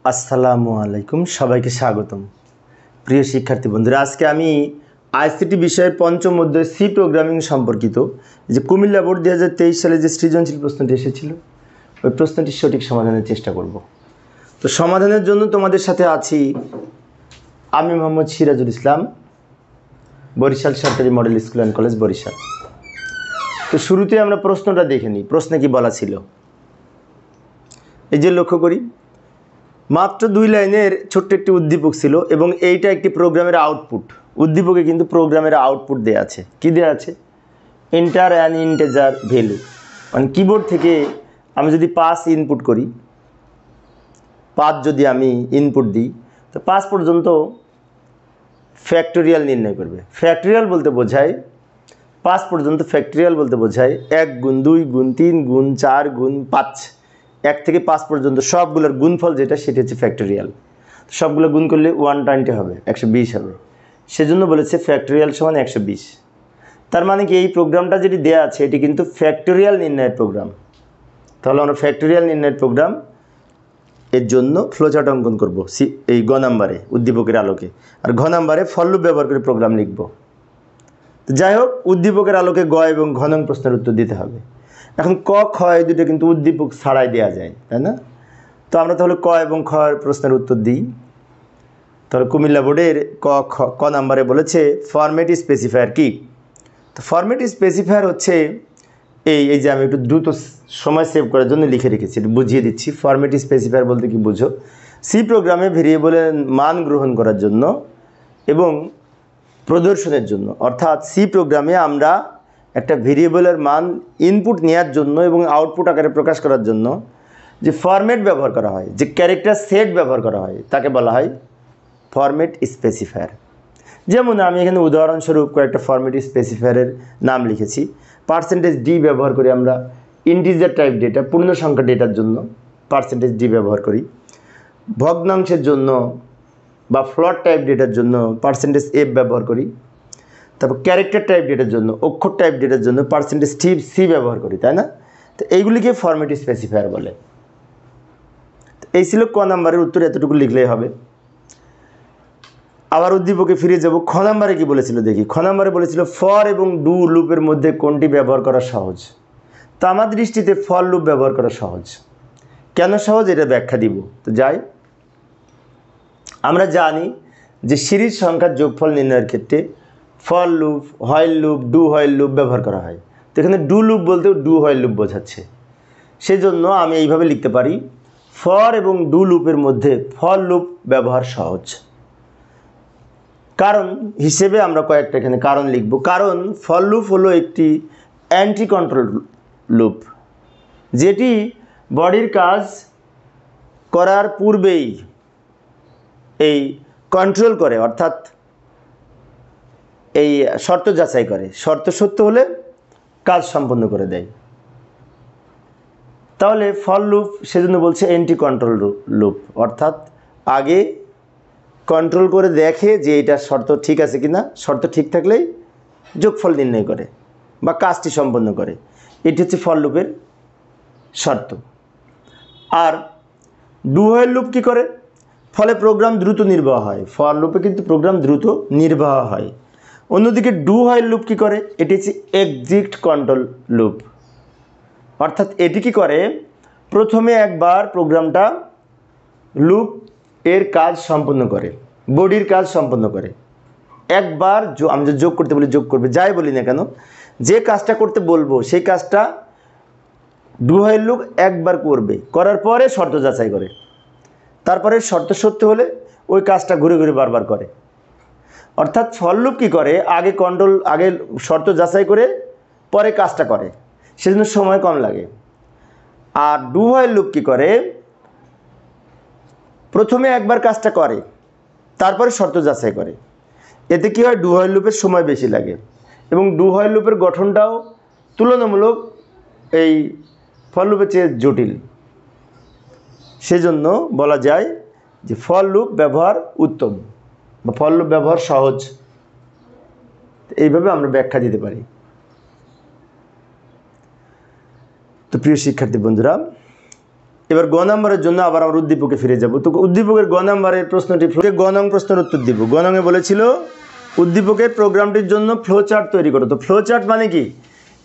আসসালামু আলাইকুম, সবাইকে স্বাগতম। প্রিয় শিক্ষার্থী বন্ধুরা, আজকে আমি আইসিটি বিষয়ের পঞ্চম অধ্যায় সি প্রোগ্রামিং সম্পর্কিত যে কুমিল্লা বোর্ড 2023 সালে যে সৃজনশীল প্রশ্নটি এসেছিল ওই প্রশ্নটির সঠিক সমাধানের চেষ্টা করব। তো সমাধানের জন্য তোমাদের সাথে আছি আমি মোহাম্মদ সিরাজুল ইসলাম, বরিশাল সরকারি model school and college, Barishal. তো শুরুতে আমরা প্রশ্নটা দেখে নিই। প্রশ্নে কি বলা ছিল এই যে লক্ষ্য করি, মাত্র 2 লাইনের ছোট্ট একটি উদ্দীপক ছিল এবং এইটা একটি প্রোগ্রামের আউটপুট। উদ্দীপকে কিন্তু প্রোগ্রামের আউটপুট দেওয়া আছে। কি দেওয়া আছে? এন্টার অ্যান ইন্টিজার ভ্যালু, মানে কিবোর্ড থেকে আমি যদি 5 ইনপুট করি, 5 যদি আমি ইনপুট দিই, তো 5 পর্যন্ত ফ্যাক্টোরিয়াল নির্ণয় করবে। ফ্যাক্টোরিয়াল বলতে বোঝায় 5 পর্যন্ত ফ্যাক্টোরিয়াল বলতে বোঝায় 1 গুণ 2 গুণ 3 গুণ 4 গুণ 5, 1 থেকে 5 পর্যন্ত সবগুলোর গুণফল যেটা সেটা হচ্ছে ফ্যাক্টোরিয়াল। সবগুলো গুণ করলে 120 হবে, 120 হবে। সেজন্য বলেছে ফ্যাক্টোরিয়াল সমান 120। তার মানে কি এই প্রোগ্রামটা যেটি দেওয়া আছে এটি কিন্তু ফ্যাক্টোরিয়াল নির্ণয়ের প্রোগ্রাম। তাহলে আমরা ফ্যাক্টোরিয়াল নির্ণয়ের প্রোগ্রাম এর জন্য ফ্লোচার্ট অঙ্কন করব এই গ নাম্বারে উদ্দীপকের আলোকে, আর ঘ নাম্বারে ফর লুপ ব্যবহার করে প্রোগ্রাম লিখব। যাই হোক, উদ্দীপকের আলোকে গ এবং ঘ নং প্রশ্নের উত্তর দিতে হবে। এখন ক খ এই দুটো কিন্তু উদ্দীপক ছাড়াই দেওয়া যায়, তাই না? তো আমরা তাহলে ক এবং খ প্রশ্নের উত্তর দিই। তাহলে কুমিল্লা বোর্ডের ক নাম্বারে বলেছে ফরম্যাট স্পেসিফায়ার কি? তো ফরম্যাট স্পেসিফায়ার হচ্ছে এই যে আমি একটু দ্রুত সময় সেভ করার জন্য লিখে রেখেছি, একটু বুঝিয়ে দিচ্ছি। ফরম্যাট স্পেসিফায়ার বলতে কি বুঝো? সি প্রোগ্রামে ভেরিয়েবলের মান গ্রহণ করার জন্য এবং প্রদর্শনের জন্য, অর্থাৎ সি প্রোগ্রামে আমরা একটা ভেরিয়েবলের মান ইনপুট নেওয়ার জন্য এবং আউটপুট আকারে প্রকাশ করার জন্য যে ফরম্যাট ব্যবহার করা হয়, যে ক্যারেক্টার সেট ব্যবহার করা হয়, তাকে বলা হয় ফরম্যাট স্পেসিফায়ার। যেমন আমি এখানে উদাহরণস্বরূপ কয়েকটা ফরম্যাট স্পেসিফায়ারের নাম লিখেছি। %d ব্যবহার করি আমরা ইন্টিজার টাইপ ডেটা, পূর্ণ সংখ্যা ডেটার জন্য %d ব্যবহার করি। ভগ্নাংশের জন্য বা ফ্লোট টাইপ ডেটার জন্য %f ব্যবহার করি। তারপর ক্যারেক্টার টাইপ ডেটার জন্য, অক্ষর টাইপ ডেটার জন্য %c ব্যবহার করি, তাই না? তো এইগুলিকে ফরম্যাট স্পেসিফায়ার বলে। এই ছিল ক নাম্বারের উত্তর, এতটুকু লিখলেই হবে। আবার উদ্দীপকে ফিরে যাব। খ নাম্বারে কি বলেছিল দেখি। খ নাম্বারে বলেছিল ফর এবং ডু লুপের মধ্যে কোনটি ব্যবহার করা সহজ? তো আমার দৃষ্টিতে ফর লুপ ব্যবহার করা সহজ। কেন সহজ এটা ব্যাখ্যা দিব। তো যাই, আমরা জানি যে সিরিজ সংখ্যার যোগফল নির্ণয়ের ক্ষেত্রে for loop, while loop, do while loop ব্যবহার করা হয়। তো এখানে ডু লুপ বলতেও ডু হোয়াইল লুপ বোঝাচ্ছে। সেজন্য আমি এইভাবে লিখতে পারি, ফর এবং ডু লুপের মধ্যে ফর লুপ ব্যবহার সহজ। কারণ হিসেবে আমরা কয়েকটা এখানে কারণ লিখব। কারণ ফর লুপ হলো একটি অ্যান্টি কন্ট্রোল লুপ, যেটি বডির কাজ করার পূর্বেই এই কন্ট্রোল করে, অর্থাৎ এই শর্ত যাচাই করে, শর্ত সত্য হলে কাজ সম্পন্ন করে দেয়। তাহলে ফর লুপ সেজন্য বলছে অ্যান্টি কন্ট্রোল লুপ, অর্থাৎ আগে কন্ট্রোল করে দেখে যে এটা শর্ত ঠিক আছে কিনা, শর্ত ঠিক থাকলেই যোগফল নির্ণয় করে বা কাজটি সম্পন্ন করে। এটি হচ্ছে ফর লুপের শর্ত। আর ডু হোয়াইল লুপ কী করে? ফলে প্রোগ্রাম দ্রুত নির্বাহ হয়। ফর লুপে কিন্তু প্রোগ্রাম দ্রুত নির্বাহ হয়। অন্যদিকে ডু হোয়াইল লুপ কী করে? এটি হচ্ছে এক্সিট কন্ট্রোল লুপ, অর্থাৎ এটি কী করে? প্রথমে একবার প্রোগ্রামটা লুপ এর কাজ সম্পন্ন করে, বডির কাজ সম্পন্ন করে। একবার আমি যদি যোগ করতে বলি যোগ করবে, যাই বলি না কেন, যে কাজটা করতে বলবো সেই কাজটা ডু হোয়াইল লুপ একবার করবে, করার পরে শর্ত যাচাই করে, তারপরে শর্ত সত্য হলে ওই কাজটা ঘুরে ঘুরে বারবার করে। অর্থাৎ ফর লুপ কী করে? আগে শর্ত যাচাই করে পরে কাজটা করে, সেজন্য সময় কম লাগে। আর ডু হোয়াইল লুপ কী করে? প্রথমে একবার কাজটা করে, তারপরে শর্ত যাচাই করে। এতে কী হয়? ডু হোয়াইল লুপের সময় বেশি লাগে এবং ডু হোয়াইল লুপের গঠনটাও তুলনামূলক এই ফর লুপের চেয়ে জটিল। সেজন্য বলা যায় যে ফর লুপ ব্যবহার উত্তম বা ফর লুপ ব্যবহার সহজ। এইভাবে আমরা ব্যাখ্যা দিতে পারি। তো প্রিয় শিক্ষার্থী বন্ধুরা, এবার গ নম্বরের জন্য আবার আমরা উদ্দীপকে ফিরে যাব। তো উদ্দীপকের গ নম্বরের প্রশ্নটি গ নং প্রশ্নের উত্তর দিব। গ নংয়ে বলেছিল উদ্দীপকের প্রোগ্রামটির জন্য ফ্লো চার্ট তৈরি করো। তো ফ্লো চার্ট মানে কি?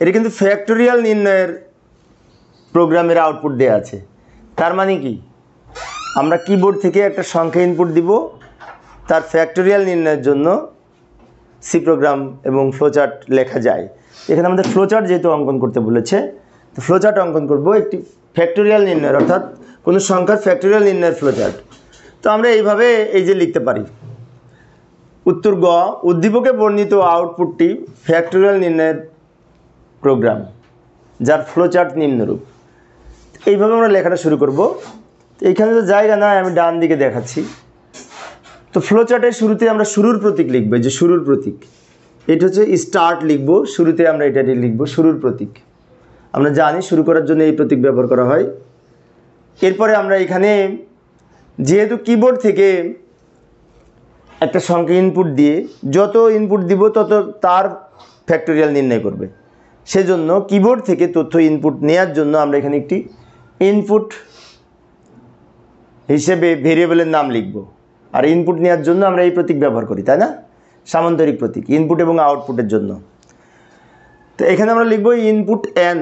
এটা কিন্তু ফ্যাক্টোরিয়াল নির্ণয়ের প্রোগ্রামের আউটপুট দেওয়া আছে। তার মানে কি, আমরা কিবোর্ড থেকে একটা সংখ্যা ইনপুট দিব, তার ফ্যাক্টোরিয়াল নির্ণয়ের জন্য সি প্রোগ্রাম এবং ফ্লোচার্ট লেখা যায়। এখানে আমাদের ফ্লোচার্ট যেহেতু অঙ্কন করতে বলেছে, তো ফ্লোচার্ট অঙ্কন করব একটি ফ্যাক্টোরিয়াল নির্ণয়ের, অর্থাৎ কোনো সংখ্যার ফ্যাক্টোরিয়াল নির্ণয়ের ফ্লোচার্ট। তো আমরা এইভাবে এই যে লিখতে পারি, উত্তর গ, উদ্দীপকে বর্ণিত আউটপুটটি ফ্যাক্টোরিয়াল নির্ণয়ের প্রোগ্রাম যার ফ্লোচার্ট নিম্নরূপ। এইভাবে আমরা লেখাটা শুরু করব। তো এইখানে তো জায়গা নাই, আমি ডান দিকে দেখাচ্ছি। তো ফ্লোচার্টের শুরুতে আমরা শুরুর প্রতীক লিখব, যে শুরুর প্রতীক, এটা হচ্ছে স্টার্ট লিখব, শুরুতে আমরা এটা লিখব শুরুর প্রতীক। আমরা জানি শুরু করার জন্য এই প্রতীক ব্যবহার করা হয়। এরপরে আমরা এখানে যেহেতু কিবোর্ড থেকে একটা সংখ্যা ইনপুট দিয়ে যত ইনপুট দিব তত তার ফ্যাক্টোরিয়াল নির্ণয় করবে, সেজন্য কিবোর্ড থেকে তথ্য ইনপুট নেওয়ার জন্য আমরা এখানে একটি ইনপুট হিসেবে ভেরিয়েবলের নাম লিখব। আর ইনপুট নেওয়ার জন্য আমরা এই প্রতীক ব্যবহার করি, তাই না? সামান্তরিক প্রতীক ইনপুট এবং আউটপুটের জন্য। তো এখানে আমরা লিখব ইনপুট এন।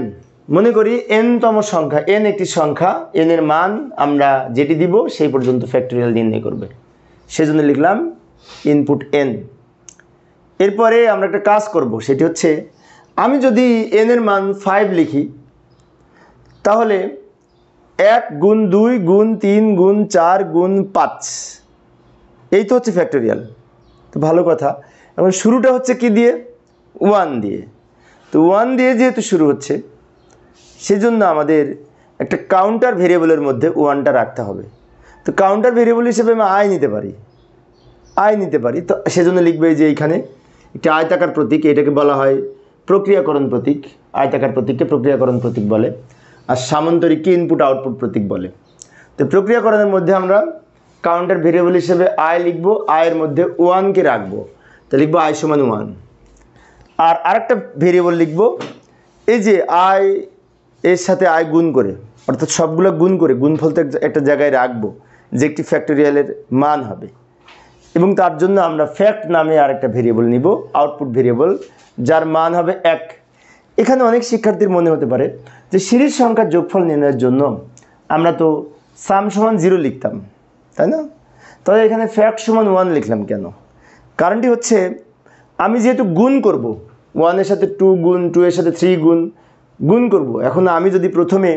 মনে করি এনতম সংখ্যা, এন একটি সংখ্যা, এন এর মান আমরা যেটি দিব সেই পর্যন্ত ফ্যাক্টোরিয়াল নির্ণয় করবে, সেজন্য লিখলাম ইনপুট এন। এরপরে আমরা একটা কাজ করব, সেটি হচ্ছে আমি যদি এন এর মান 5 লিখি, তাহলে 1 গুণ 2 গুণ 3 গুণ 4 গুণ 5, এই তো হচ্ছে ফ্যাক্টোরিয়াল। তো ভালো কথা। এবং শুরুটা হচ্ছে কি দিয়ে? 1 দিয়ে। তো 1 দিয়ে যেহেতু শুরু হচ্ছে, সেজন্য আমাদের একটা কাউন্টার ভেরিয়েবলের মধ্যে 1টা রাখতে হবে। তো কাউন্টার ভেরিয়েবল হিসেবে আমি আই নিতে পারি। তো সেজন্য লিখবে যে এইখানে একটি আয়তাকার প্রতীক, এটাকে বলা হয় প্রক্রিয়াকরণ প্রতীক। আয়তাকার প্রতীককে প্রক্রিয়াকরণ প্রতীক বলে, আর সামান্তরিককে ইনপুট আউটপুট প্রতীক বলে। তো প্রক্রিয়াকরণের মধ্যে আমরা কাউন্টার ভেরিয়েবল হিসেবে আই লিখব, আয়ের মধ্যে 1কে রাখবো, তো লিখবো আই সমান 1। আর আরেকটা ভেরিয়েবল লিখব, এই যে আই এর সাথে আই গুণ করে, অর্থাৎ সবগুলো গুণ করে গুণফল তো একটা জায়গায় রাখবো, যে একটি ফ্যাক্টোরিয়ালের মান হবে। এবং তার জন্য আমরা ফ্যাক্ট নামে আরেকটা ভেরিয়েবল নিব, আউটপুট ভেরিয়েবল, যার মান হবে 1। এখানে অনেক শিক্ষার্থীর মনে হতে পারে যে সিরিজ সংখ্যার যোগফল নির্ণয়ের জন্য আমরা তো সাম সমান 0 লিখতাম, তাই না? তবে এখানে ফ্যাক্ট সমান 1 লিখলাম কেন? কারণটি হচ্ছে আমি যেহেতু গুণ করব, 1 এর সাথে 2 গুণ, 2 এর সাথে 3 গুণ করব। এখন আমি যদি প্রথমে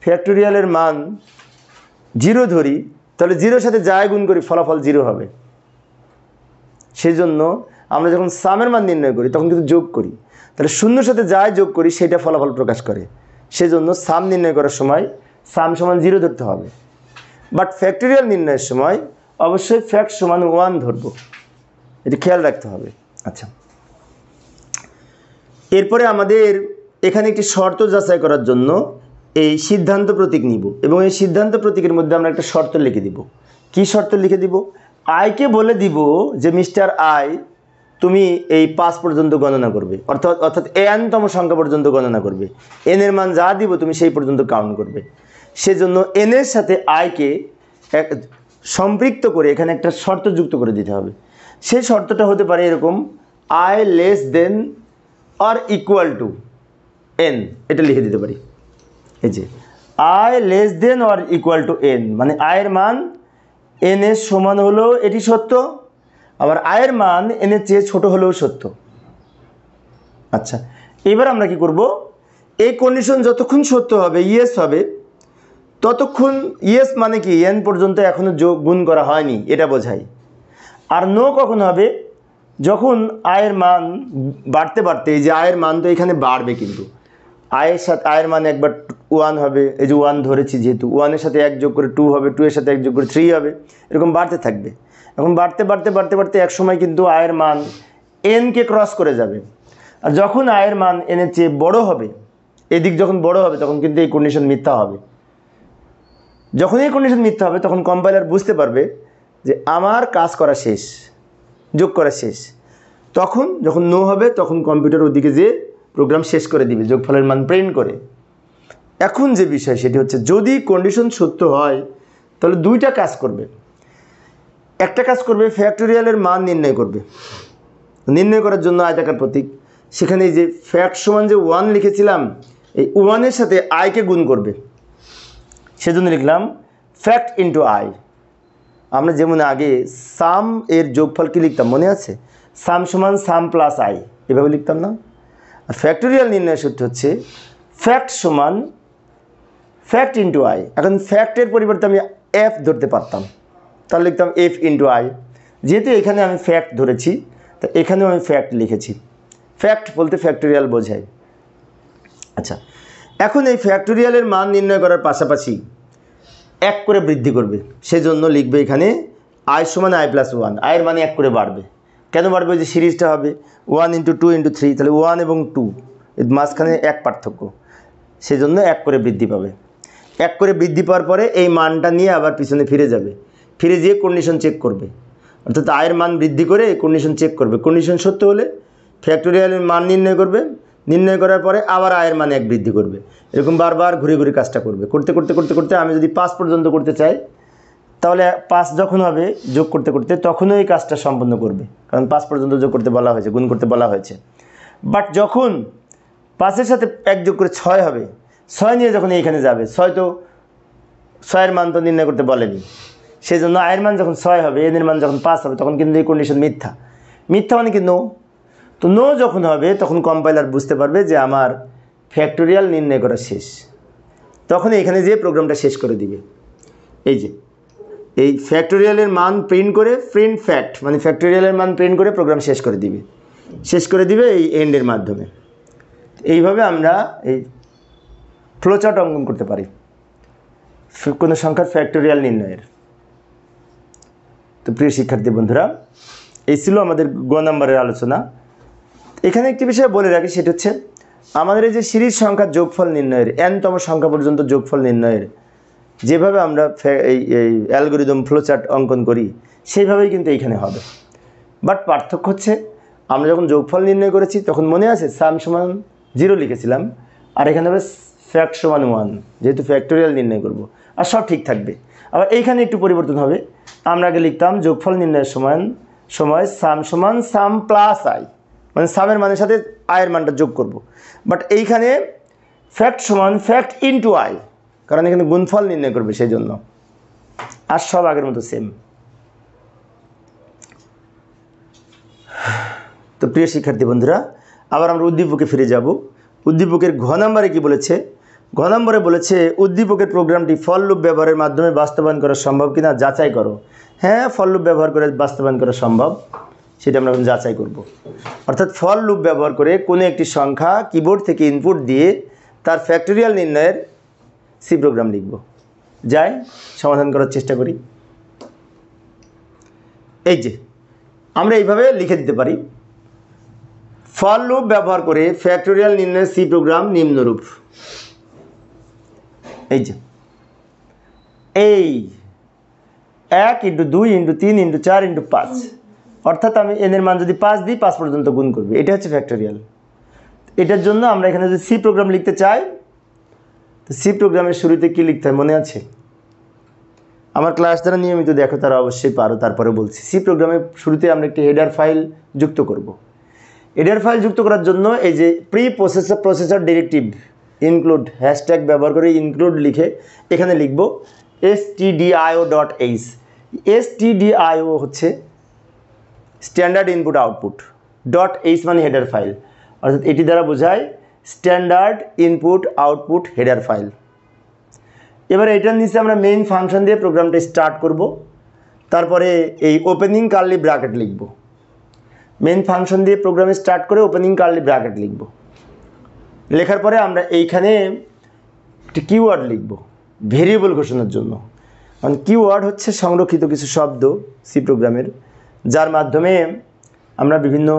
ফ্যাক্টোরিয়ালের মান 0 ধরি, তাহলে 0 সাথে যাই গুণ করি ফলাফল 0 হবে। সেই জন্য আমরা যখন সামের মান নির্ণয় করি তখন কিন্তু যোগ করি, তাহলে 0 সাথে যাই যোগ করি সেটা ফলাফল প্রকাশ করে। সেজন্য সাম নির্ণয় করার সময় সাম সমান 0 ধরতে হবে। বাট ফ্যাক্টোরিয়াল নির্ণয়ের সময় অবশ্যই ফ্যাক্ট সমান 1 ধরবো, এটি খেয়াল রাখতে হবে। আচ্ছা, এরপরে আমাদের এখানে একটি শর্ত যাচাই করার জন্য এই সিদ্ধান্ত প্রতীক নিব, এবং এই সিদ্ধান্ত প্রতীকের মধ্যে আমরা একটা শর্ত লিখে দিব। কি শর্ত লিখে দিব? আইকে বলে দিব যে মিস্টার আই, তুমি এই 5 পর্যন্ত গণনা করবে, অর্থাৎ এনতম সংখ্যা পর্যন্ত গণনা করবে। এন এর মান যা দিব তুমি সেই পর্যন্ত কাউন্ট করবে। সেজন্য এন এর সাথে আইকে সম্পৃক্ত করে এখানে একটা শর্ত যুক্ত করে দিতে হবে। সেই শর্তটা হতে পারে এরকম, I less than or equal to N, এটা লিখে দিতে পারি। এই যে I less than or equal to N, মানে আয়ের মান এন এর সমান হলেও এটি সত্য, আবার আয়ের মান এন এর চেয়ে ছোট হলেও সত্য। আচ্ছা, এবার আমরা কি করব? এই কন্ডিশন যতক্ষণ সত্য হবে, ইয়েস হবে, ততক্ষণ ইয়েস মানে কি এন পর্যন্ত এখনো গুণ করা হয়নি, এটা বোঝায়। আর নো কখন হবে? যখন আয়ের মান বাড়তে বাড়তে, এই যে আয়ের মান তো এখানে বাড়বে, কিন্তু আয়ের সাথে আয়ের মান একবার 1 হবে, এই যে 1 ধরেছি যেহেতু, 1 এর সাথে 1 যোগ করে 2 হবে, 2 এর সাথে 1 যোগ করে 3 হবে, এরকম বাড়তে থাকবে। এখন বাড়তে বাড়তে বাড়তে বাড়তে এক সময় কিন্তু আয়ের মান এনকে ক্রস করে যাবে। আর যখন আয়ের মান এনের চেয়ে বড় হবে, এদিক যখন বড় হবে, তখন কিন্তু এই কন্ডিশন মিথ্যা হবে। যখন এই কন্ডিশন মিথ্যা হবে তখন কম্পাইলার বুঝতে পারবে যে আমার কাজ করা শেষ, যোগ করা শেষ। তখন যখন নো হবে তখন কম্পিউটার ওদিকে যেয়ে প্রোগ্রাম শেষ করে দিবে, যোগফলের মান প্রিন্ট করে। এখন যে বিষয় সেটি হচ্ছে যদি কন্ডিশন সত্য হয় তাহলে দুইটা কাজ করবে। একটা কাজ করবে ফ্যাক্টোরিয়ালের মান নির্ণয় করবে। নির্ণয় করার জন্য আয়তাকার প্রতীক, সেখানে এই যে ফ্যাক্ট সমান যে 1 লিখেছিলাম, এই 1-এর সাথে আইকে গুণ করবে, সেজন্য লিখলাম ফ্যাক্ট ইন্টু আই। আমরা যেমন আগে সাম এর যোগফল কি লিখতাম মনে আছে? সাম সমান সাম প্লাস আই, এভাবে লিখতাম না? আর ফ্যাক্টোরিয়াল নির্ণয় সূত্র হচ্ছে ফ্যাক্ট সমান ফ্যাক্ট ইন্টু আই। এখন ফ্যাক্টের পরিবর্তে আমি এফ ধরতে পারতাম, তাহলে লিখতাম এফ ইন্টু আই। যেহেতু এখানে আমি ফ্যাক্ট ধরেছি, তো এখানেও আমি ফ্যাক্ট লিখেছি। ফ্যাক্ট বলতে ফ্যাক্টোরিয়াল বোঝায়। আচ্ছা, এখন এই ফ্যাক্টোরিয়ালের মান নির্ণয় করার পাশাপাশি 1 করে বৃদ্ধি করবে, সেজন্য লিখবে এখানে আই সমান আই প্লাস 1। আয়ের মানে 1 করে বাড়বে। কেন বাড়বে? যে সিরিজটা হবে 1 ইন্টু 2 ইন্টু 3, তাহলে 1 এবং 2 এর মাঝখানে 1 পার্থক্য, সেজন্য 1 করে বৃদ্ধি পাবে। 1 করে বৃদ্ধি পাওয়ার পরে এই মানটা নিয়ে আবার পিছনে ফিরে যাবে, ফিরে যেয়ে কন্ডিশন চেক করবে, অর্থাৎ আয়ের মান বৃদ্ধি করে কন্ডিশন চেক করবে। কন্ডিশন সত্য হলে ফ্যাক্টোরিয়ালের মান নির্ণয় করবে, নির্ণয় করার পরে আবার আয়ের মান 1 বৃদ্ধি করবে। এরকম বারবার ঘুরে ঘুরে কাজটা করবে। করতে করতে করতে করতে আমি যদি 5 পর্যন্ত করতে চাই, তাহলে 5 যখন হবে যোগ করতে করতে তখনও এই কাজটা সম্পন্ন করবে, কারণ 5 পর্যন্ত যোগ করতে বলা হয়েছে, গুণ করতে বলা হয়েছে। বাট যখন 5-এর সাথে 1 যোগ করে 6 হবে, 6 নিয়ে যখন এইখানে যাবে, 6 তো 6-এর মান তো নির্ণয় করতে বলেনি, সেই জন্য আয়ের মান যখন 6 হবে, এনের মান যখন 5 হবে, তখন কিন্তু এই কন্ডিশন মিথ্যা। মিথ্যা মানে কি? নো। তো নো যখন হবে তখন কম্পাইলার বুঝতে পারবে যে আমার ফ্যাক্টোরিয়াল নির্ণয় করা শেষ, তখন এখানে যেয়ে প্রোগ্রামটা শেষ করে দিবে। এই যে এই ফ্যাক্টোরিয়ালের মান প্রিন্ট করে, প্রিন্ট ফ্যাক্ট মানে ফ্যাক্টোরিয়ালের মান প্রিন্ট করে প্রোগ্রাম শেষ করে দিবে, শেষ করে দিবে এই এন্ডের মাধ্যমে। এইভাবে আমরা এই ফ্লোচার্ট অঙ্কন করতে পারি কোনো সংখ্যার ফ্যাক্টোরিয়াল নির্ণয়ের। তো প্রিয় শিক্ষার্থী বন্ধুরা, এই ছিল আমাদের গ নাম্বারের আলোচনা। এখানে একটি বিষয় বলে রাখি, সেটা হচ্ছে আমাদের এই যে সিরিজ সংখ্যার যোগফল নির্ণয়ের, n-তম সংখ্যা পর্যন্ত যোগফল নির্ণয়ের যেভাবে আমরা এই অ্যালগরিদম ফ্লোচার্ট অঙ্কন করি, সেইভাবেই কিন্তু এইখানে হবে। বাট পার্থক্য হচ্ছে আমরা যখন যোগফল নির্ণয় করেছি তখন মনে আছে সাম সমান 0 লিখেছিলাম, আর এখানে হবে ফ্যাক্ট সমান 1, যেহেতু ফ্যাক্টোরিয়াল নির্ণয় করব, আর সব ঠিক থাকবে। আবার এইখানে একটু পরিবর্তন হবে, আমরা আগে লিখতাম যোগফল নির্ণয়ের সময় সাম সমান সাম প্লাস আই, মানে সামের মানের সাথে আয়ের মানটা যোগ করব। বাট এইখানে ফ্যাক্ট সমান ফ্যাক্ট ইন্টু আই, কারণ এখানে গুণফল নির্ণয় করবে, সেই জন্য। আর সব আগের মতো সেম। তো প্রিয় শিক্ষার্থী বন্ধুরা, আবার আমরা উদ্দীপকে ফিরে যাব। উদ্দীপকের ঘ নাম্বারে কি বলেছে? ঘ নম্বরে বলেছে উদ্দীপকের প্রোগ্রামটি ফল লুপ ব্যবহারের মাধ্যমে বাস্তবায়ন করা সম্ভব কিনা যাচাই করো। হ্যাঁ, ফল লুপ ব্যবহার করে বাস্তবায়ন করা সম্ভব, সেটা আমরা এখন যাচাই করব। অর্থাৎ ফল লুপ ব্যবহার করে কোনো একটি সংখ্যা কিবোর্ড থেকে ইনপুট দিয়ে তার ফ্যাক্টোরিয়াল নির্ণয়ের সি প্রোগ্রাম লিখব। যাই সমাধান করার চেষ্টা করি। এই যে আমরা এইভাবে লিখে দিতে পারি, ফল লুপ ব্যবহার করে ফ্যাক্টোরিয়াল নির্ণয়ের সি প্রোগ্রাম নিম্নরূপ। এই যে এই 1 × 2 × 3 × 4 × 5, অর্থাৎ আমি এনের মান যদি 5 দিই 5 পর্যন্ত গুণ করবে, এটা হচ্ছে ফ্যাক্টোরিয়াল। এটার জন্য আমরা এখানে যদি সি প্রোগ্রাম লিখতে চাই, তো সি প্রোগ্রামের শুরুতে কি লিখতে হয় মনে আছে? আমার ক্লাস যারা নিয়মিত দেখো তারা অবশ্যই পারো, তারপরে বলছি। সি প্রোগ্রামের শুরুতে আমরা একটি হেডার ফাইল যুক্ত করব। হেডার ফাইল যুক্ত করার জন্য এই যে pre processor directive include hashtag ব্যবহার করে ইনক্লুড লিখে এখানে লিখব stdio.h। stdio হচ্ছে স্ট্যান্ডার্ড ইনপুট আউটপুট, .h মানে হেডার ফাইল, অর্থাৎ এটি দ্বারা বোঝায় standard input output header file. এবার এটার নিচে আমরা মেইন ফাংশন দিয়ে প্রোগ্রামটা স্টার্ট করব। তারপরে এই ওপেনিং কার্লি ব্র্যাকেট লিখব। মেইন ফাংশন দিয়ে প্রোগ্রামে স্টার্ট করে ওপেনিং কার্লি ব্র্যাকেট লিখব। লেখার পরে আমরা এইখানে একটি কিওয়ার্ড লিখব ভেরিয়েবল ঘোষণার জন্য। কারণ কিওয়ার্ড হচ্ছে সংরক্ষিত কিছু শব্দ সি প্রোগ্রামের, যার মাধ্যমে আমরা বিভিন্ন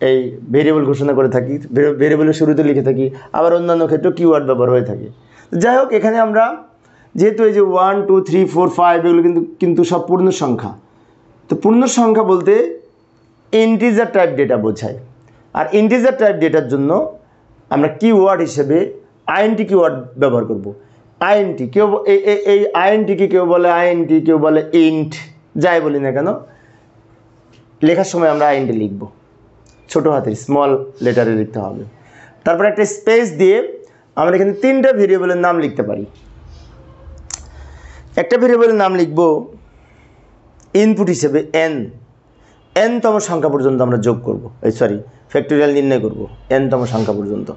এই ভেরিয়েবল ঘোষণা করে থাকি। ভেরিয়েবলের শুরুতে লিখে থাকি, আবার অন্যান্য ক্ষেত্রে কিওয়ার্ড ব্যবহার হয়ে থাকে। যাই হোক, এখানে আমরা যেহেতু এই যে 1 2 3 4 5 এগুলো কিন্তু সব পূর্ণ সংখ্যা, তো পূর্ণ সংখ্যা বলতে ইন্টিজার টাইপ ডেটা বোঝায়। আর ইন্টিজার টাইপ ডেটার জন্য আমরা কিওয়ার্ড হিসেবে আইএনটি কিওয়ার্ড ব্যবহার করব। আইএনটি কেউ এই আইএনটিকে কেউ বলে আইএনটি, কেউ বলে ইন্ট, যাই বলি না কেন, লেখার সময় আমরা আইএনটি লিখব, ছোটো হাতের স্মল লেটারে লিখতে হবে। তারপর একটা স্পেস দিয়ে আমরা এখানে 3টা ভেরিয়েবলের নাম লিখতে পারি। একটা ভেরিয়েবলের নাম লিখব ইনপুট হিসেবে এনতম সংখ্যা পর্যন্ত আমরা যোগ করব, ফ্যাক্টোরিয়াল নির্ণয় করব এনতম সংখ্যা পর্যন্ত।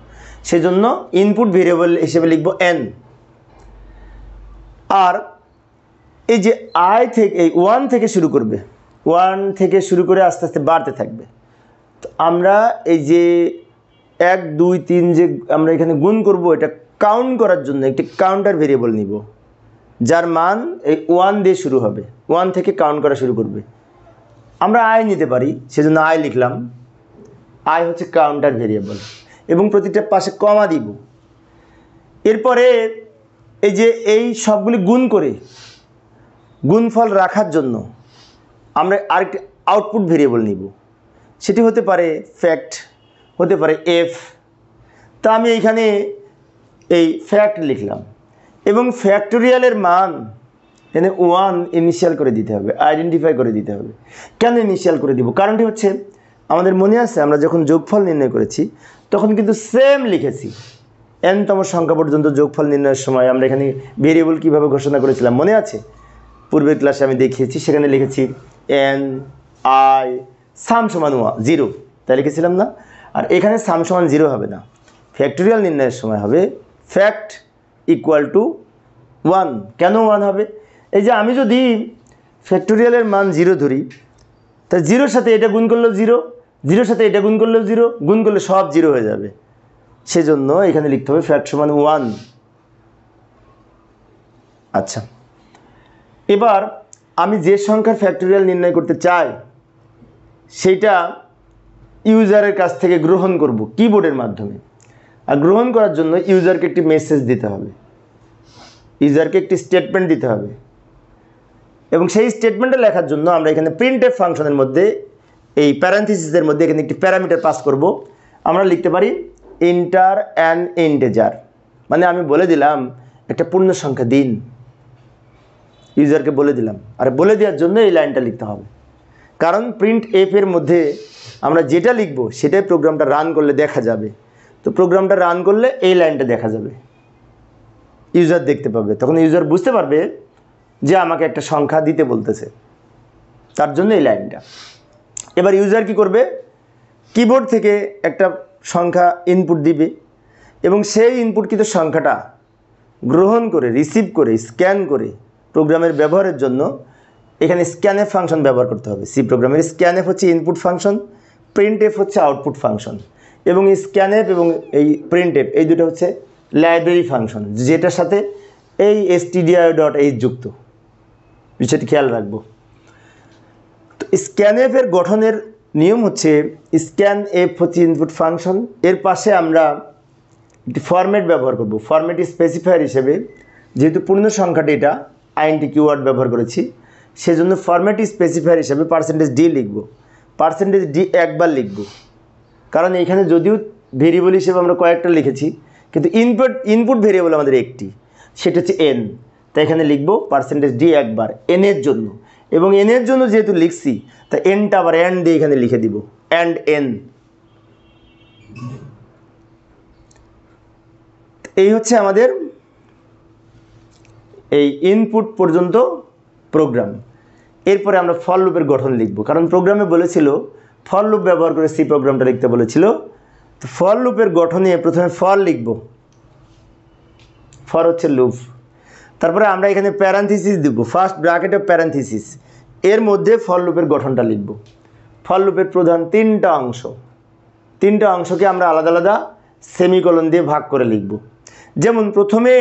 সেজন্য ইনপুট ভেরিয়েবল হিসেবে লিখব n। আর এই যে এই 1 থেকে শুরু করবে, 1 থেকে শুরু করে আস্তে আস্তে বাড়তে থাকবে। তো আমরা এই যে 1 2 3 যে আমরা এখানে গুণ করব, এটা কাউন্ট করার জন্য একটি কাউন্টার ভেরিয়েবল নিব, যার মান এই 1 দিয়ে শুরু হবে, 1 থেকে কাউন্ট করা শুরু করবে। আমরা আই নিতে পারি, সেজন্য আই লিখলাম। আই হচ্ছে কাউন্টার ভেরিয়েবল এবং প্রতিটা পাশে কমা দিব। এরপরে এই যে এই সবগুলি গুণ করে গুণফল রাখার জন্য আমরা আরেকটি আউটপুট ভেরিয়েবল নিব, সেটি হতে পারে ফ্যাক্ট, হতে পারে এফ। তা আমি এইখানে এই ফ্যাক্ট লিখলাম এবং ফ্যাক্টোরিয়ালের মান এখানে 1 ইনিশিয়াল করে দিতে হবে, আইডেন্টিফাই করে দিতে হবে। কেন ইনিশিয়াল করে দিব? কারণটি হচ্ছে আমাদের মনে আছে আমরা যখন যোগফল নির্ণয় করেছি তখন কিন্তু সেম লিখেছি। এনতম সংখ্যা পর্যন্ত যোগফল নির্ণয়ের সময় আমরা এখানে ভেরিয়েবল কীভাবে ঘোষণা করেছিলাম মনে আছে? পূর্বের ক্লাসে আমি দেখিয়েছি, সেখানে লিখেছি এন আই সাম সমান 0, তাই লিখেছিলাম না? আর এখানে সাম সমান 0 হবে না, ফ্যাক্টোরিয়াল নির্ণয়ের সময় হবে ফ্যাক্ট ইকুয়াল টু 1। কেন 1 হবে? এই যে আমি যদি ফ্যাক্টোরিয়ালের মান 0 ধরি, তা 0-র সাথে এটা গুণ করলেও 0, 0-র সাথে এটা গুণ করলেও 0, গুণ করলে সব 0 হয়ে যাবে। সেজন্য এখানে লিখতে হবে ফ্যাক্ট সমান 1। আচ্ছা, এবার আমি যে সংখ্যার ফ্যাক্টোরিয়াল নির্ণয় করতে চাই সেইটা ইউজারের কাছ থেকে গ্রহণ করব কিবোর্ডের মাধ্যমে। আর গ্রহণ করার জন্য ইউজারকে একটি মেসেজ দিতে হবে, ইউজারকে একটি স্টেটমেন্ট দিতে হবে। এবং সেই স্টেটমেন্টে লেখার জন্য আমরা এখানে প্রিন্টএফ ফাংশনের মধ্যে এই প্যারেনথিসিসের মধ্যে এখানে একটি প্যারামিটার পাস করব। আমরা লিখতে পারি এন্টার অ্যান ইন্টিজার, মানে আমি বলে দিলাম একটা পূর্ণ সংখ্যা দিন, ইউজারকে বলে দিলাম। আর বলে দেওয়ার জন্য এই লাইনটা লিখতে হবে, কারণ প্রিন্ট এফ এর মধ্যে আমরা যেটা লিখব সেটাই প্রোগ্রামটা রান করলে দেখা যাবে। তো প্রোগ্রামটা রান করলে এই লাইনটা দেখা যাবে, ইউজার দেখতে পাবে, তখন ইউজার বুঝতে পারবে যে আমাকে একটা সংখ্যা দিতে বলতেছে, তার জন্য এই লাইনটা। এবার ইউজার কি করবে? কিবোর্ড থেকে একটা সংখ্যা ইনপুট দিবে এবং সেই ইনপুটকৃত সংখ্যাটা গ্রহণ করে, রিসিভ করে, স্ক্যান করে প্রোগ্রামের ব্যবহারের জন্য এখানে স্ক্যানএফ ফাংশন ব্যবহার করতে হবে। সি প্রোগ্রামের স্ক্যানএফ হচ্ছে ইনপুট ফাংশন, প্রিন্টএফ হচ্ছে আউটপুট ফাংশন। এবং স্ক্যানএফ এবং এই প্রিন্টএফ এই দুটো হচ্ছে লাইব্রেরি ফাংশন, যেটার সাথে এই stdio.h যুক্ত, বিষয়টি খেয়াল রাখবো। তো স্ক্যানএফ এর গঠনের নিয়ম হচ্ছে স্ক্যানএফ হচ্ছে ইনপুট ফাংশন, এর পাশে আমরা একটি ফরম্যাট ব্যবহার করব। ফরম্যাট স্পেসিফায়ার হিসেবে যেহেতু পূর্ণ সংখ্যাটি এটা আইএনটি কিওয়ার্ড ব্যবহার করেছি, সেজন্য ফরম্যাট স্পেসিফায়ার হিসেবে %d লিখব। %d একবার লিখব, কারণ এখানে যদিও ভেরিয়েবল হিসেবে আমরা কয়েকটা লিখেছি, কিন্তু ইনপুট ভেরিয়েবল আমাদের একটি, সেটা হচ্ছে n। তাই এখানে লিখব %d একবার n এর জন্য, এবং n এর জন্য যেহেতু লিখছি তাই nটা আবার and দিয়ে এখানে লিখে দিব, and n। এই হচ্ছে আমাদের এই ইনপুট পর্যন্ত প্রোগ্রাম। এরপরে আমরা ফর লুপের গঠন লিখব, কারণ প্রোগ্রামে বলেছিল ফর লুপ ব্যবহার করে সি প্রোগ্রামটা লিখতে বলেছিল। তো ফর লুপের গঠনে প্রথমে ফর লিখব, ফর হচ্ছে লুপ। তারপরে আমরা এখানে প্যারেনথিসিস দিব, ফার্স্ট ব্র্যাকেট অফ প্যারেনথিসিস, এর মধ্যে ফর লুপের গঠনটা লিখব। ফর লুপের প্রধান 3টা অংশ, 3টা অংশকে আমরা আলাদা আলাদা সেমিকোলন দিয়ে ভাগ করে লিখব। যেমন প্রথমে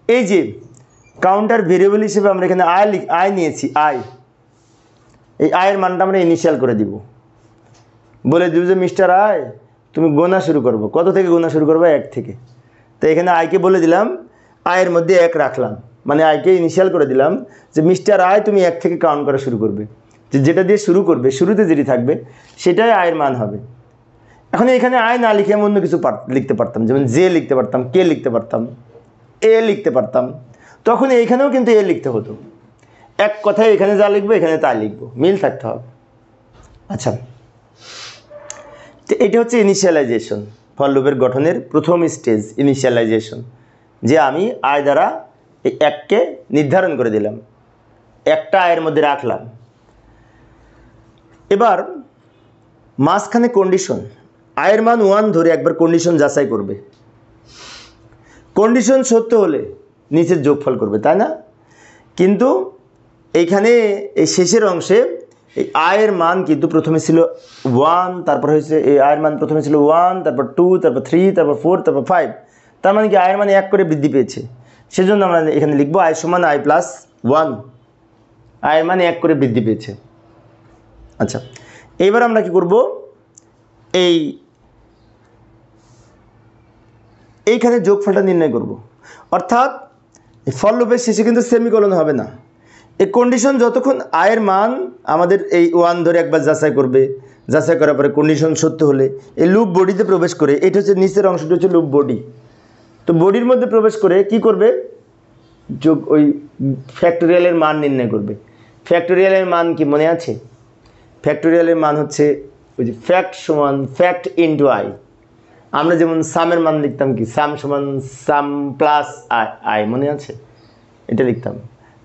এই যে কাউন্টার ভেরিয়েবল হিসেবে আমরা এখানে আই নিয়েছি, এই আয়ের মানটা আমরা ইনিশিয়াল করে দিব, বলে দিব যে মিস্টার আই তুমি গোনা শুরু করবো। কত থেকে গোনা শুরু করবো? 1 থেকে। তো এখানে আইকে বলে দিলাম, আয়ের মধ্যে 1 রাখলাম, মানে আইকে ইনিশিয়াল করে দিলাম যে মিস্টার আই তুমি 1 থেকে কাউন্ট করা শুরু করবে, যেটা দিয়ে শুরু করবে, শুরুতে যেটি থাকবে সেটাই আয়ের মান হবে। এখন এখানে আই না লিখে আমি অন্য কিছু লিখতে পারতাম, যেমন জে লিখতে পারতাম, কে লিখতে পারতাম, এ লিখতে পারতাম, তখন এইখানেও কিন্তু এ লিখতে হতো। এক কথায় এখানে যা লিখবো এখানে তা লিখবো, মিল থাকতে হবে। আচ্ছা, তো এটা হচ্ছে ইনিশিয়ালাইজেশন, ফর লুপের গঠনের প্রথম স্টেজ ইনিশিয়ালাইজেশন, যে আমি আয় দ্বারা এই এককে নির্ধারণ করে দিলাম, একটা আয়ের মধ্যে রাখলাম। এবার মাঝখানে কন্ডিশন, আয়ের মান 1 ধরে একবার কন্ডিশন যাচাই করবে, কন্ডিশন সত্য হলে নিচের যোগফল করবে, তাই না? কিন্তু এইখানে এই শেষের অংশে এই আয়ের মান কিন্তু প্রথমে ছিল 1, তারপর হয়েছে এই আয়ের মান প্রথমে ছিল 1, তারপর 2, তারপর 3, তারপর 4, তারপর 5, তার মানে কি আয়ের মান 1 করে বৃদ্ধি পেয়েছে। সেজন্য আমরা এখানে লিখবো আয় সমান আই প্লাস 1, আয়ের মান 1 করে বৃদ্ধি পেয়েছে। আচ্ছা, এইবার আমরা কি করব, এইখানে যোগফলটা নির্ণয় করব। অর্থাৎ ফর লুপের শেষে কিন্তু সেমিকোলন হবে না, এই কন্ডিশন যতক্ষণ আয়ের মান আমাদের এই 1 ধরে একবার যাচাই করবে, যাচাই করার পরে কন্ডিশন সত্য হলে এই লুপ বডিতে প্রবেশ করে, এটা হচ্ছে নিচের অংশটা হচ্ছে লুপ বডি, তো বডির মধ্যে প্রবেশ করে কি করবে, যোগ ওই ফ্যাক্টোরিয়ালের মান নির্ণয় করবে। ফ্যাক্টোরিয়ালের মান কি মনে আছে? ফ্যাক্টোরিয়ালের মান হচ্ছে ওই যে ফ্যাক্ট সমান ফ্যাক্ট ইন্টু আই। আমরা যেমন সামের মান লিখতাম কি, সাম সমান সাম প্লাস আই, মনে আছে? এটা লিখতাম।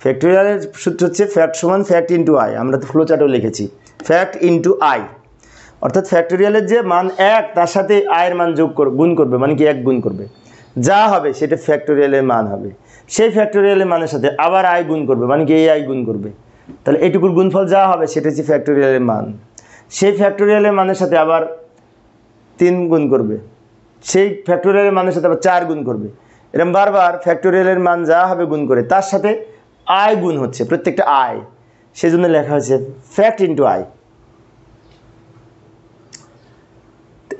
ফ্যাক্টোরিয়ালের সূত্র হচ্ছে ফ্যাক্ট সমান ফ্যাক্ট ইন্টু আই, আমরা তো ফ্লো চার্টেও লিখেছি ফ্যাক্ট ইন্টু আই। অর্থাৎ ফ্যাক্টোরিয়ালের যে মান 1 তার সাথে আয়ের মান গুণ করবে, মানে কি 1 গুণ করবে, যা হবে সেটা ফ্যাক্টোরিয়ালের মান হবে। সেই ফ্যাক্টোরিয়ালের মানের সাথে আবার আই গুণ করবে, মানে কি এই আই গুণ করবে, তাহলে এইটুকুর গুণফল যা হবে সেটা হচ্ছে ফ্যাক্টোরিয়ালের মান। সেই ফ্যাক্টোরিয়ালের মানের সাথে আবার 3 গুণ করবে, সেই ফ্যাক্টোরিয়ালের মানের সাথে আবার 4 গুণ করবে, এরকম বারবার ফ্যাক্টোরিয়ালের মান যা হবে গুণ করে তার সাথে আই গুণ হচ্ছে, প্রত্যেকটা আই, সেজন্য লেখা হচ্ছে ফ্যাক্ট ইন্টু আই।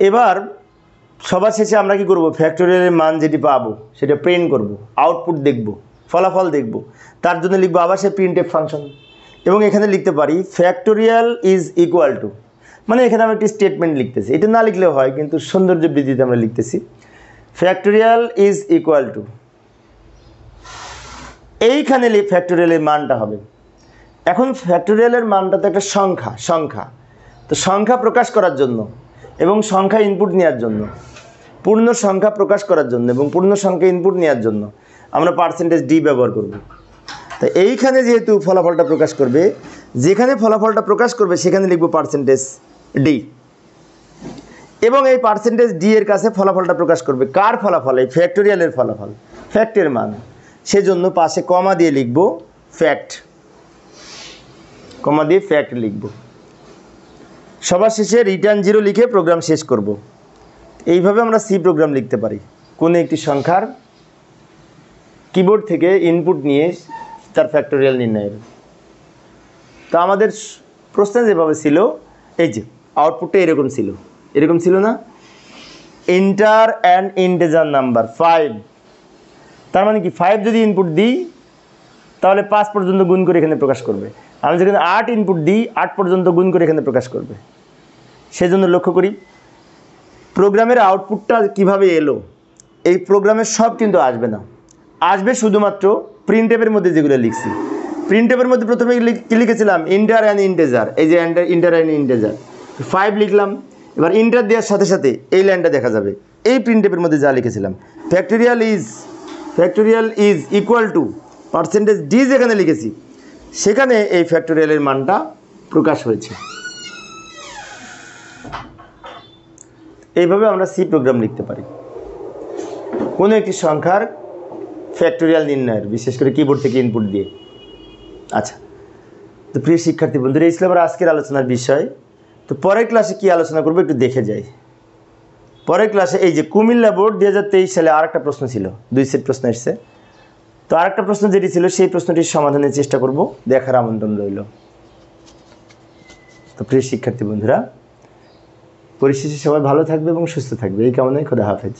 এবার সবার শেষে আমরা কি করব, ফ্যাক্টোরিয়ালের মান যেটি পাবো সেটা প্রিন্ট করব, আউটপুট দেখব, ফলাফল দেখব, তার জন্য লিখবো আবার সে প্রিন্টএফ ফাংশন, এবং এখানে লিখতে পারি ফ্যাক্টোরিয়াল ইজ ইকুয়াল টু, মানে এখানে আমি একটি স্টেটমেন্ট লিখতেছি, এটা না লিখলেও হয় কিন্তু সৌন্দর্য বৃদ্ধিতে আমরা লিখতেছি ফ্যাক্টোরিয়াল ইজ ইকুয়াল টু, এইখানে ফ্যাক্টোরিয়ালের মানটা হবে। এখন ফ্যাক্টোরিয়ালের মানটা তো একটা সংখ্যা, তো সংখ্যা প্রকাশ করার জন্য এবং সংখ্যা ইনপুট নেওয়ার জন্য, পূর্ণ সংখ্যা প্রকাশ করার জন্য এবং পূর্ণ সংখ্যা ইনপুট নেওয়ার জন্য আমরা পার্সেন্টেজ ডি ব্যবহার করব। তো এইখানে যেহেতু ফলাফলটা প্রকাশ করবে, যেখানে ফলাফলটা প্রকাশ করবে সেখানে লিখব পার্সেন্টেজ ডি, এবং এই পার্সেন্টেজ ডি এর কাছে ফলাফলটা প্রকাশ করবে কার ফলাফল, এই ফ্যাক্টোরিয়ালের ফলাফল, ফ্যাক্টের মান, সেজন্য পাশে কমা দিয়ে লিখব ফ্যাক্ট, কমা দিয়ে ফ্যাক্ট লিখব। সবার শেষে রিটার্ন 0 লিখে প্রোগ্রাম শেষ করব। এইভাবে আমরা সি প্রোগ্রাম লিখতে পারি, কোনো একটি সংখ্যার কিবোর্ড থেকে ইনপুট নিয়ে তার ফ্যাক্টোরিয়াল নির্ণয়ের। তো আমাদের প্রশ্ন যেভাবে ছিল, এই যে আউটপুটটা এরকম ছিল না, এন্টার অ্যান ইন্টিজার নাম্বার 5, তার মানে কি 5 যদি ইনপুট দিই তাহলে 5 পর্যন্ত গুণ করে এখানে প্রকাশ করবে, আমি যেখানে 8 ইনপুট দিই 8 পর্যন্ত গুণ করে এখানে প্রকাশ করবে। সেজন্য লক্ষ্য করি প্রোগ্রামের আউটপুটটা কিভাবে এলো, এই প্রোগ্রামের সব কিন্তু আসবে না, আসবে শুধুমাত্র প্রিন্টএফের মধ্যে যেগুলো লিখছি। প্রিন্টএফের মধ্যে প্রথমে কি লিখেছিলাম, ইন্টার অ্যান ইন্টিজার, এই যে ইন্টার অ্যান ইন্টিজার 5 লিখলাম, এবার ইন্টার দেওয়ার সাথে সাথে এই লাইনটা দেখা যাবে, এই প্রিন্টএফের মধ্যে যা লিখেছিলাম factorial is equal to percentage D, যেখানে লিখেছি সেখানে এই ফ্যাক্টোরিয়ালের মানটা প্রকাশ হয়েছে। এইভাবে আমরা সি প্রোগ্রাম লিখতে পারি কোনো একটি সংখ্যার ফ্যাক্টোরিয়াল নির্ণয়ের, বিশেষ করে কিবোর্ড থেকে ইনপুট দিয়ে। আচ্ছা, তো প্রিয় শিক্ষার্থী বন্ধুরা, এই ছিল আমার আজকের আলোচনার বিষয়। তো পরের ক্লাসে কি আলোচনা করবো একটু দেখে যাই। পরের ক্লাসে এই যে কুমিল্লা বোর্ড 2023 সালে আরেকটা প্রশ্ন ছিল, 2 সেট প্রশ্ন এসছে, তো আরেকটা প্রশ্ন যেটি ছিল সেই প্রশ্নটির সমাধানের চেষ্টা করব, দেখার আমন্ত্রণ রইল। তো প্রিয় শিক্ষার্থী বন্ধুরা, পরিশেষে সবাই ভালো থাকবে এবং সুস্থ থাকবে, এই কামনায় খোদা হাফেজ।